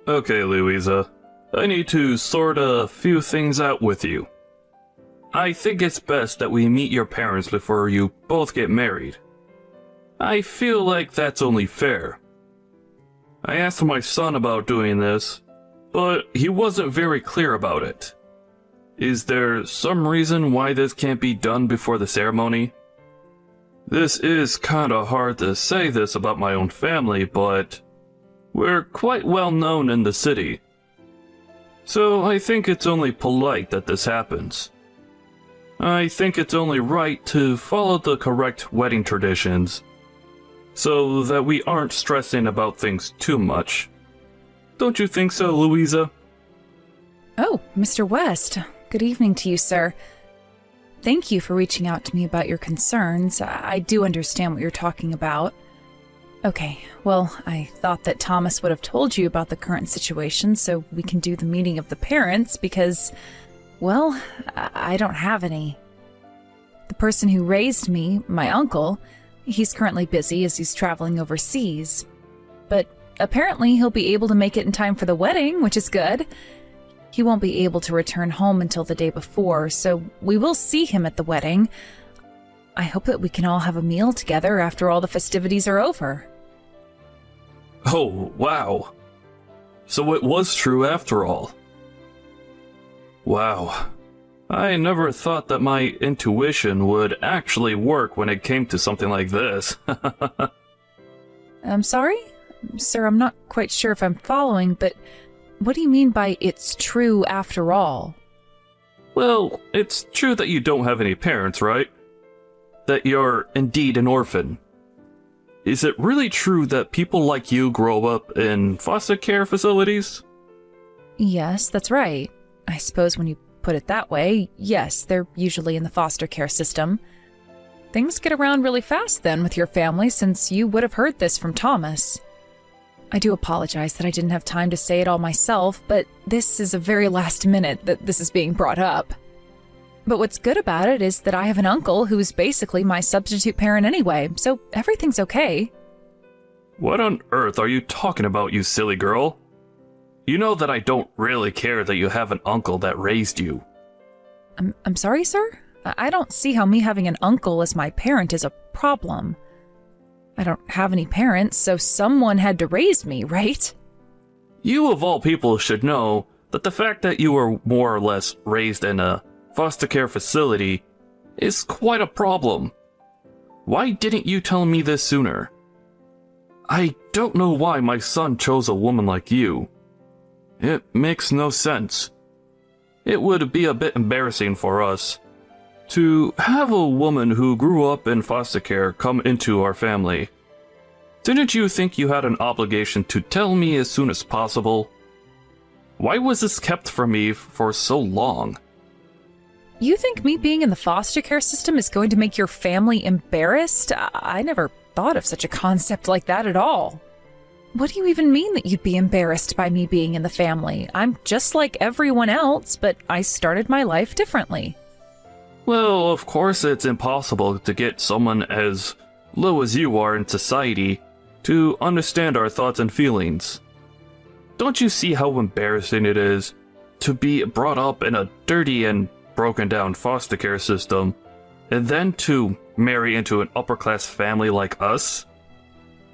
Okay, Louisa. I need to sort a few things out with you. I think it's best that we meet your parents before you both get married. I feel like that's only fair. I asked my son about doing this, but he wasn't very clear about it. Is there some reason why this can't be done before the ceremony? This is kinda hard to say this about my own family, but we're quite well known in the city. So I think it's only polite that this happens. I think it's only right to follow the correct wedding traditions, so that we aren't stressing about things too much. Don't you think so, Louisa? Oh, Mr. West. Good evening to you, sir. Thank you for reaching out to me about your concerns. I do understand what you're talking about. Okay, well, I thought that Thomas would have told you about the current situation so we can do the meeting of the parents because, well, I don't have any. The person who raised me, my uncle, he's currently busy as he's traveling overseas. But apparently he'll be able to make it in time for the wedding, which is good. He won't be able to return home until the day before, so we will see him at the wedding. I hope that we can all have a meal together after all the festivities are over. Oh, wow. So it was true after all. Wow. I never thought that my intuition would actually work when it came to something like this. I'm sorry? Sir, I'm not quite sure if I'm following, but what do you mean by it's true after all? Well, it's true that you don't have any parents, right? That you're indeed an orphan. Is it really true that people like you grow up in foster care facilities? Yes, that's right. I suppose when you put it that way, yes, they're usually in the foster care system. Things get around really fast then with your family, since you would have heard this from Thomas. I do apologize that I didn't have time to say it all myself, but this is a very last minute that this is being brought up. But what's good about it is that I have an uncle who's basically my substitute parent anyway, so everything's okay. What on earth are you talking about, you silly girl? You know that I don't really care that you have an uncle that raised you. I'm sorry, sir? I don't see how me having an uncle as my parent is a problem. I don't have any parents, so someone had to raise me, right? You of all people should know that the fact that you were more or less raised in a foster care facility is quite a problem. Why didn't you tell me this sooner? I don't know why my son chose a woman like you. It makes no sense. It would be a bit embarrassing for us to have a woman who grew up in foster care come into our family. Didn't you think you had an obligation to tell me as soon as possible? Why was this kept from me for so long? You think me being in the foster care system is going to make your family embarrassed? I never thought of such a concept like that at all. What do you even mean that you'd be embarrassed by me being in the family? I'm just like everyone else, but I started my life differently. Well, of course it's impossible to get someone as low as you are in society to understand our thoughts and feelings. Don't you see how embarrassing it is to be brought up in a dirty and broken down foster care system, and then to marry into an upper class family like us?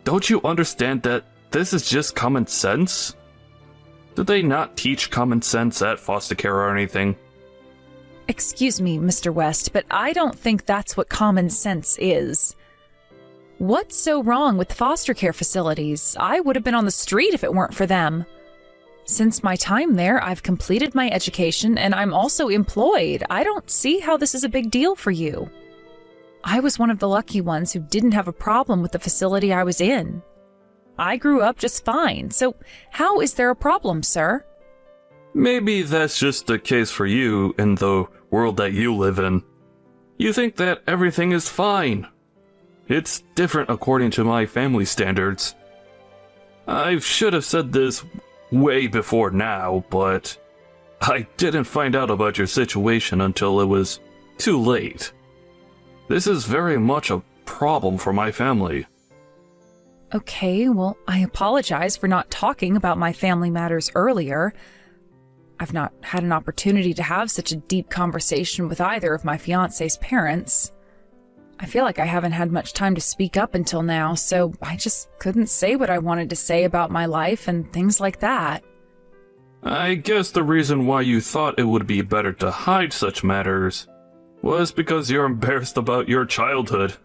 Don't you understand that this is just common sense? Do they not teach common sense at foster care or anything? Excuse me, Mr. West, but I don't think that's what common sense is. What's so wrong with foster care facilities? I would have been on the street if it weren't for them. Since my time there, I've completed my education and I'm also employed. I don't see how this is a big deal for you. I was one of the lucky ones who didn't have a problem with the facility I was in. I grew up just fine, so how is there a problem, sir? Maybe that's just the case for you in the world that you live in. You think that everything is fine. It's different according to my family standards. I should have said this way before now, but I didn't find out about your situation until it was too late. This is very much a problem for my family. Okay, well, I apologize for not talking about my family matters earlier. I've not had an opportunity to have such a deep conversation with either of my fiancé's parents. I feel like I haven't had much time to speak up until now, so I just couldn't say what I wanted to say about my life and things like that. I guess the reason why you thought it would be better to hide such matters was because you're embarrassed about your childhood.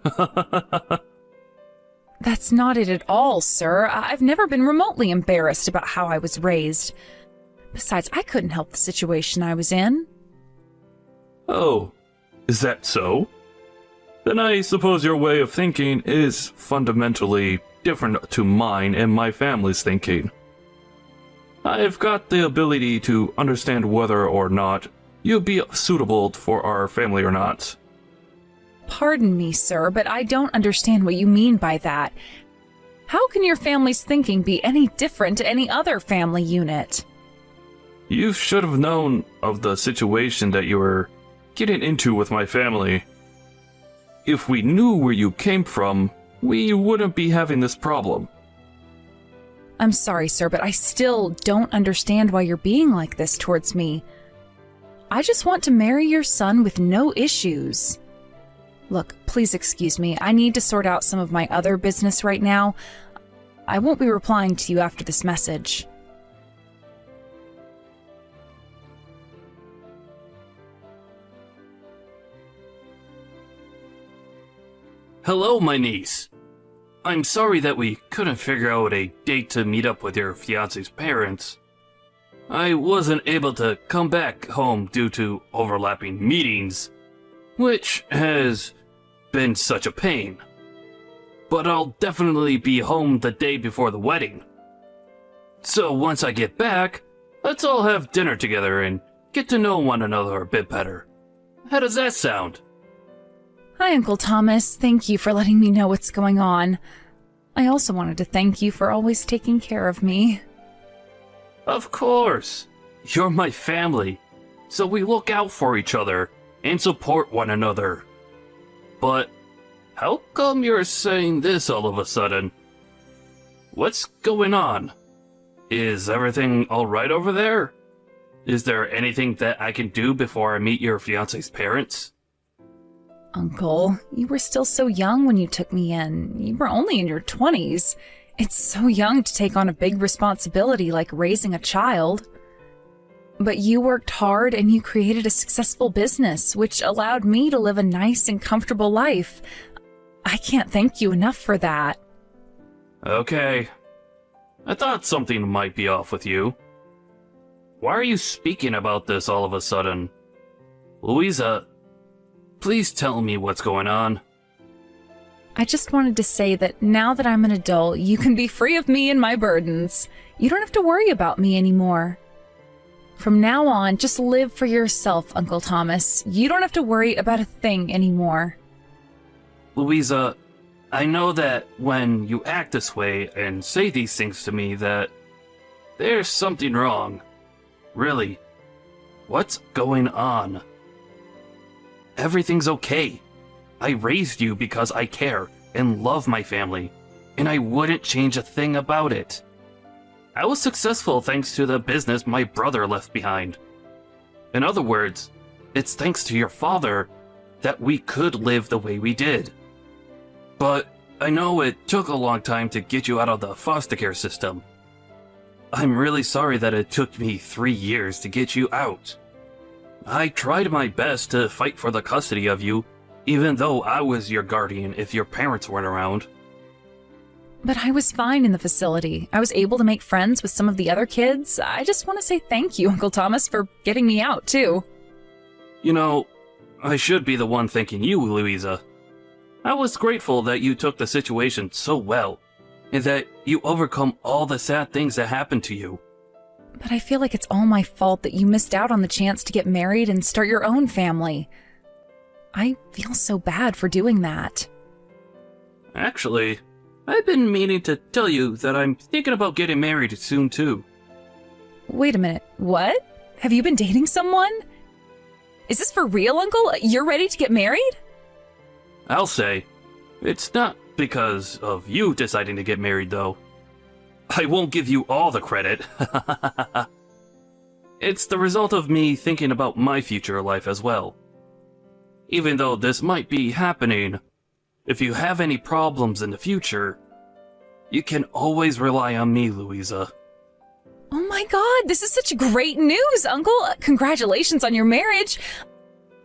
That's not it at all, sir. I've never been remotely embarrassed about how I was raised. Besides, I couldn't help the situation I was in. Oh, is that so? Then I suppose your way of thinking is fundamentally different to mine and my family's thinking. I've got the ability to understand whether or not you'd be suitable for our family or not. Pardon me, sir, but I don't understand what you mean by that. How can your family's thinking be any different to any other family unit? You should have known of the situation that you were getting into with my family. If we knew where you came from, we wouldn't be having this problem. I'm sorry, sir, but I still don't understand why you're being like this towards me. I just want to marry your son with no issues. Look, please excuse me. I need to sort out some of my other business right now. I won't be replying to you after this message. Hello, my niece. I'm sorry that we couldn't figure out a date to meet up with your fiancé's parents. I wasn't able to come back home due to overlapping meetings, which has been such a pain. But I'll definitely be home the day before the wedding. So once I get back, let's all have dinner together and get to know one another a bit better. How does that sound? Hi, Uncle Thomas. Thank you for letting me know what's going on. I also wanted to thank you for always taking care of me. Of course. You're my family, so we look out for each other and support one another. But how come you're saying this all of a sudden? What's going on? Is everything alright over there? Is there anything that I can do before I meet your fiancé's parents? Uncle, you were still so young when you took me in. You were only in your 20s. It's so young to take on a big responsibility like raising a child. But you worked hard and you created a successful business, which allowed me to live a nice and comfortable life. I can't thank you enough for that. Okay. I thought something might be off with you. Why are you speaking about this all of a sudden? Louisa, please tell me what's going on. I just wanted to say that now that I'm an adult, you can be free of me and my burdens. You don't have to worry about me anymore. From now on, just live for yourself, Uncle Thomas. You don't have to worry about a thing anymore. Louisa, I know that when you act this way and say these things to me that there's something wrong. Really, what's going on? Everything's okay. I raised you because I care and love my family, and I wouldn't change a thing about it. I was successful thanks to the business my brother left behind. In other words, it's thanks to your father that we could live the way we did. But I know it took a long time to get you out of the foster care system. I'm really sorry that it took me 3 years to get you out. I tried my best to fight for the custody of you, even though I was your guardian if your parents weren't around. But I was fine in the facility. I was able to make friends with some of the other kids. I just want to say thank you, Uncle Thomas, for getting me out, too. You know, I should be the one thanking you, Louisa. I was grateful that you took the situation so well, and that you overcome all the sad things that happened to you. But I feel like it's all my fault that you missed out on the chance to get married and start your own family. I feel so bad for doing that. Actually, I've been meaning to tell you that I'm thinking about getting married soon too. Wait a minute, what? Have you been dating someone? Is this for real, Uncle? You're ready to get married? I'll say, it's not because of you deciding to get married, though. I won't give you all the credit. It's the result of me thinking about my future life as well. Even though this might be happening, if you have any problems in the future, you can always rely on me, Louisa. Oh my god, this is such great news, Uncle! Congratulations on your marriage!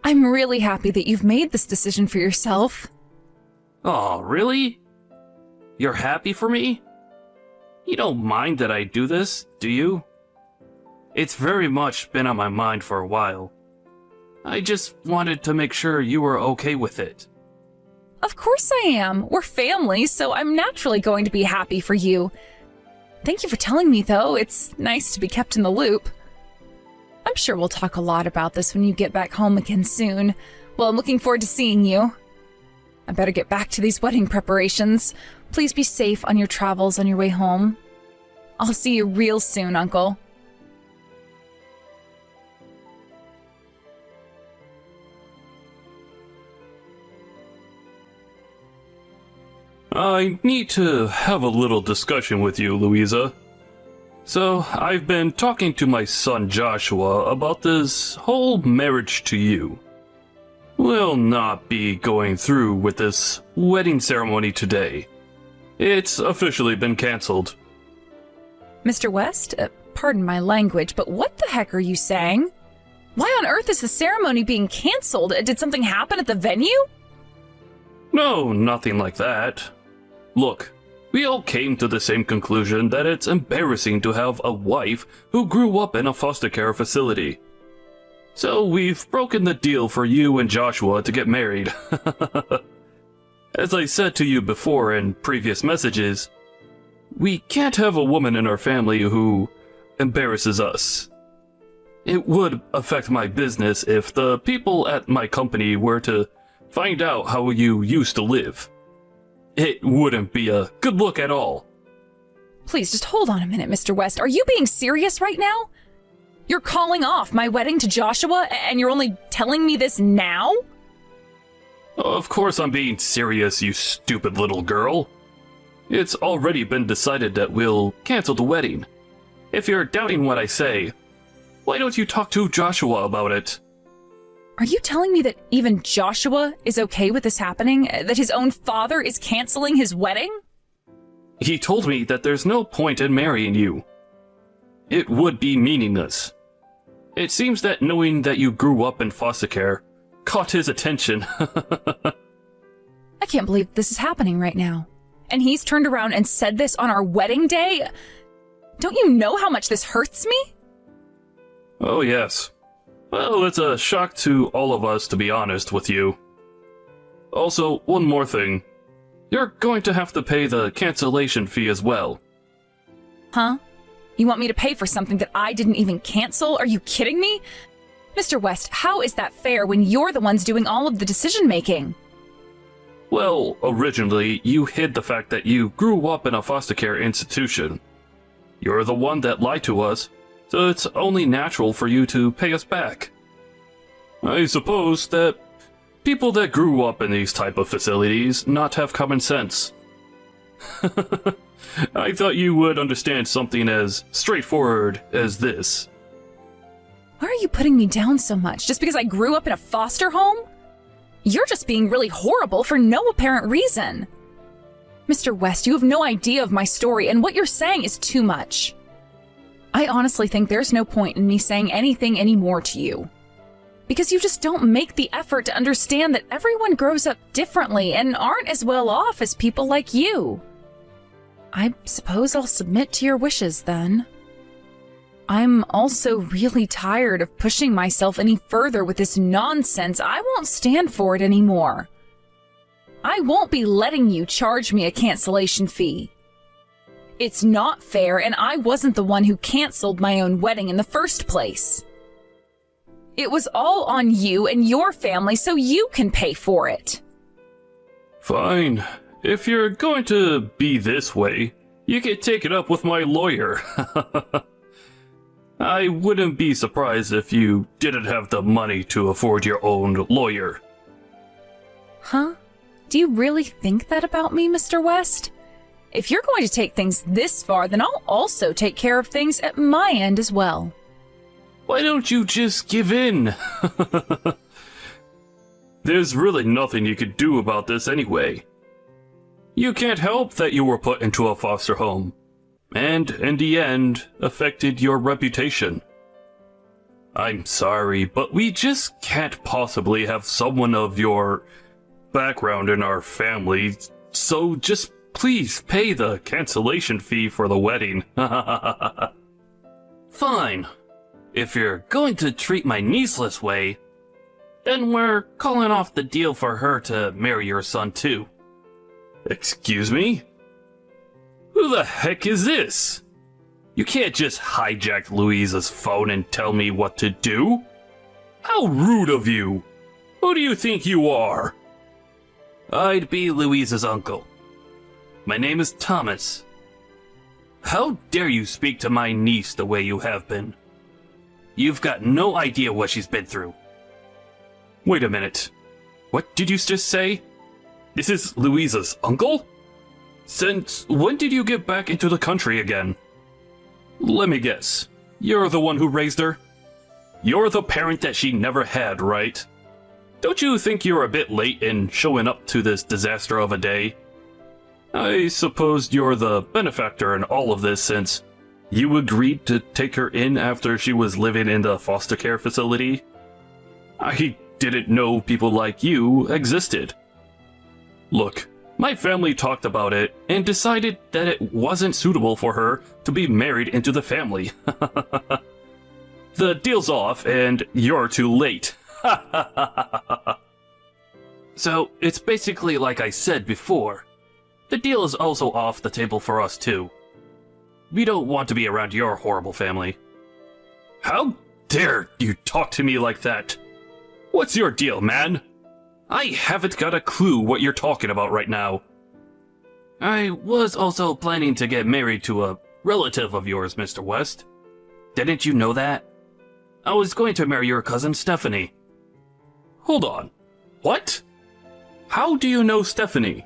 I'm really happy that you've made this decision for yourself. Aw, really? You're happy for me? You don't mind that I do this, do you? It's very much been on my mind for a while. I just wanted to make sure you were okay with it. Of course I am. We're family, so I'm naturally going to be happy for you. Thank you for telling me, though. It's nice to be kept in the loop. I'm sure we'll talk a lot about this when you get back home again soon. Well, I'm looking forward to seeing you. I better get back to these wedding preparations. Please be safe on your travels on your way home. I'll see you real soon, Uncle. I need to have a little discussion with you, Louisa. So, I've been talking to my son Joshua about this whole marriage to you. We'll not be going through with this wedding ceremony today. It's officially been cancelled. Mr. West, pardon my language, but what the heck are you saying? Why on earth is the ceremony being cancelled? Did something happen at the venue? No, nothing like that. Look, we all came to the same conclusion that it's embarrassing to have a wife who grew up in a foster care facility. So we've broken the deal for you and Joshua to get married. As I said to you before in previous messages, we can't have a woman in our family who embarrasses us. It would affect my business if the people at my company were to find out how you used to live. It wouldn't be a good look at all. Please, just hold on a minute, Mr. West. Are you being serious right now? You're calling off my wedding to Joshua, and you're only telling me this now? Of course I'm being serious, you stupid little girl. It's already been decided that we'll cancel the wedding. If you're doubting what I say, why don't you talk to Joshua about it? Are you telling me that even Joshua is okay with this happening? That his own father is canceling his wedding? He told me that there's no point in marrying you. It would be meaningless. It seems that knowing that you grew up in foster care caught his attention. I can't believe this is happening right now. And he's turned around and said this on our wedding day? Don't you know how much this hurts me? Oh, yes. Well, it's a shock to all of us, to be honest with you. Also, one more thing. You're going to have to pay the cancellation fee as well. Huh? You want me to pay for something that I didn't even cancel? Are you kidding me? Mr. West, how is that fair when you're the ones doing all of the decision-making? Well, originally, you hid the fact that you grew up in a foster care institution. You're the one that lied to us, so it's only natural for you to pay us back. I suppose that people that grew up in these type of facilities not have common sense. I thought you would understand something as straightforward as this. Why are you putting me down so much? Just because I grew up in a foster home? You're just being really horrible for no apparent reason. Mr. West, you have no idea of my story, and what you're saying is too much. I honestly think there's no point in me saying anything anymore to you. Because you just don't make the effort to understand that everyone grows up differently and aren't as well off as people like you. I suppose I'll submit to your wishes then. I'm also really tired of pushing myself any further with this nonsense. I won't stand for it anymore. I won't be letting you charge me a cancellation fee. It's not fair, and I wasn't the one who canceled my own wedding in the first place. It was all on you and your family, so you can pay for it. Fine. If you're going to be this way, you can take it up with my lawyer. I wouldn't be surprised if you didn't have the money to afford your own lawyer. Huh? Do you really think that about me, Mr. West? If you're going to take things this far, then I'll also take care of things at my end as well. Why don't you just give in? There's really nothing you could do about this anyway. You can't help that you were put into a foster home, and in the end, affected your reputation. I'm sorry, but we just can't possibly have someone of your background in our family, so just please pay the cancellation fee for the wedding. Fine. If you're going to treat my niece this way, then we're calling off the deal for her to marry your son too. Excuse me? Who the heck is this? You can't just hijack Louisa's phone and tell me what to do. How rude of you! Who do you think you are? I'd be Louisa's uncle. My name is Thomas. How dare you speak to my niece the way you have been? You've got no idea what she's been through. Wait a minute. What did you just say? This is Louisa's uncle? Since when did you get back into the country again? Let me guess. You're the one who raised her? You're the parent that she never had, right? Don't you think you're a bit late in showing up to this disaster of a day? I suppose you're the benefactor in all of this since you agreed to take her in after she was living in the foster care facility? I didn't know people like you existed. Look, my family talked about it and decided that it wasn't suitable for her to be married into the family. The deal's off and you're too late. So, it's basically like I said before. The deal is also off the table for us too. We don't want to be around your horrible family. How dare you talk to me like that? What's your deal, man? I haven't got a clue what you're talking about right now. I was also planning to get married to a relative of yours, Mr. West. Didn't you know that? I was going to marry your cousin Stephanie. Hold on. What? How do you know Stephanie?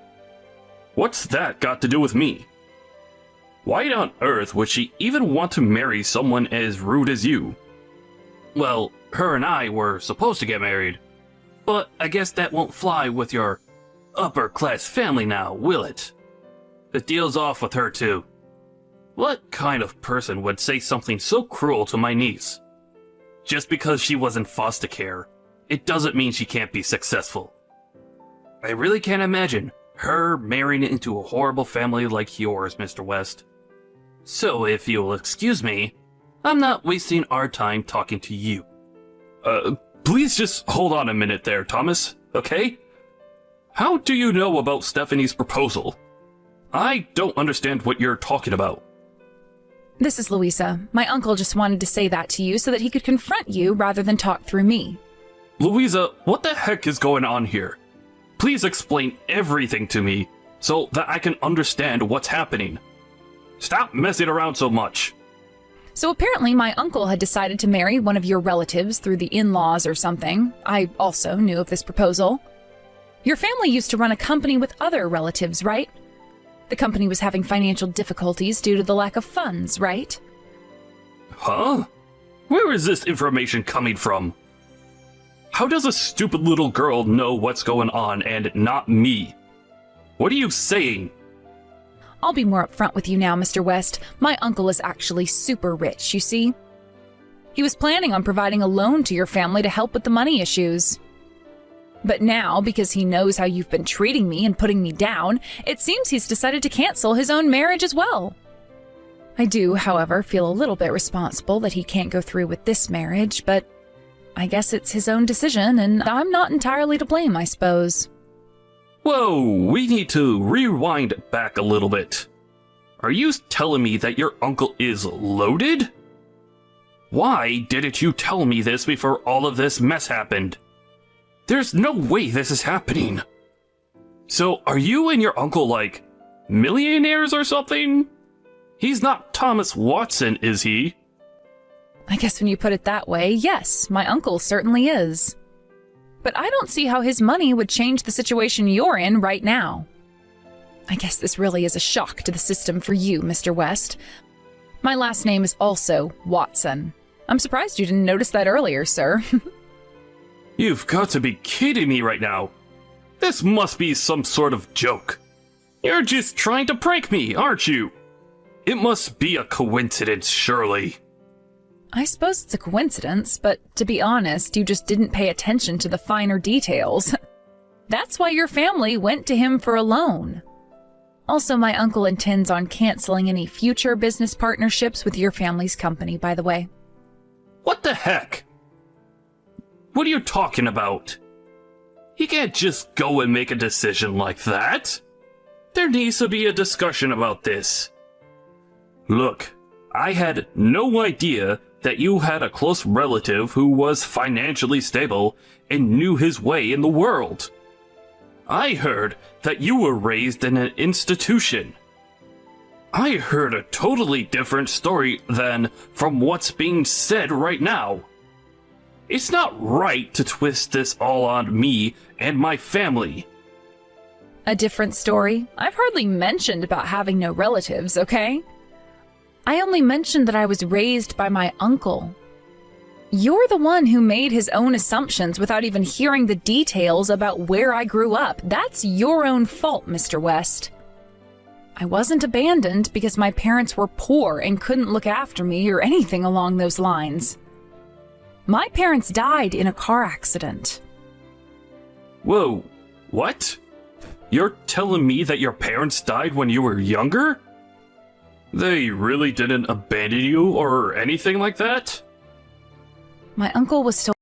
What's that got to do with me? Why on earth would she even want to marry someone as rude as you? Well, her and I were supposed to get married, but I guess that won't fly with your upper-class family now, will it? The deal's off with her too. What kind of person would say something so cruel to my niece? Just because she was in foster care, it doesn't mean she can't be successful. I really can't imagine her marrying into a horrible family like yours, Mr. West. So if you'll excuse me, I'm not wasting our time talking to you. Please just hold on a minute there, Thomas, okay? How do you know about Stephanie's proposal? I don't understand what you're talking about. This is Louisa. My uncle just wanted to say that to you so that he could confront you rather than talk through me. Louisa, what the heck is going on here? Please explain everything to me so that I can understand what's happening. Stop messing around so much. So apparently my uncle had decided to marry one of your relatives through the in-laws or something. I also knew of this proposal. Your family used to run a company with other relatives, right? The company was having financial difficulties due to the lack of funds, right? Huh? Where is this information coming from? How does a stupid little girl know what's going on and not me? What are you saying? I'll be more upfront with you now, Mr. West. My uncle is actually super rich, you see. He was planning on providing a loan to your family to help with the money issues. But now, because he knows how you've been treating me and putting me down, it seems he's decided to cancel his own marriage as well. I do, however, feel a little bit responsible that he can't go through with this marriage, but I guess it's his own decision, and I'm not entirely to blame, I suppose. Whoa, we need to rewind back a little bit. Are you telling me that your uncle is loaded? Why didn't you tell me this before all of this mess happened? There's no way this is happening. So, are you and your uncle like millionaires or something? He's not Thomas Watson, is he? I guess when you put it that way, yes, my uncle certainly is. but I don't see how his money would change the situation you're in right now. I guess this really is a shock to the system for you, Mr. West. My last name is also Watson. I'm surprised you didn't notice that earlier, sir. You've got to be kidding me right now. This must be some sort of joke. You're just trying to prank me, aren't you? It must be a coincidence, surely. I suppose it's a coincidence, but to be honest, you just didn't pay attention to the finer details. That's why your family went to him for a loan. Also, my uncle intends on canceling any future business partnerships with your family's company, by the way. What the heck? What are you talking about? He can't just go and make a decision like that. There needs to be a discussion about this. Look, I had no idea that you had a close relative who was financially stable and knew his way in the world. I heard that you were raised in an institution. I heard a totally different story than from what's being said right now. It's not right to twist this all on me and my family. A different story? I've hardly mentioned about having no relatives, okay? I only mentioned that I was raised by my uncle. You're the one who made his own assumptions without even hearing the details about where I grew up. That's your own fault, Mr. West. I wasn't abandoned because my parents were poor and couldn't look after me or anything along those lines. My parents died in a car accident. Whoa, what? You're telling me that your parents died when you were younger? They really didn't abandon you or anything like that? My uncle was still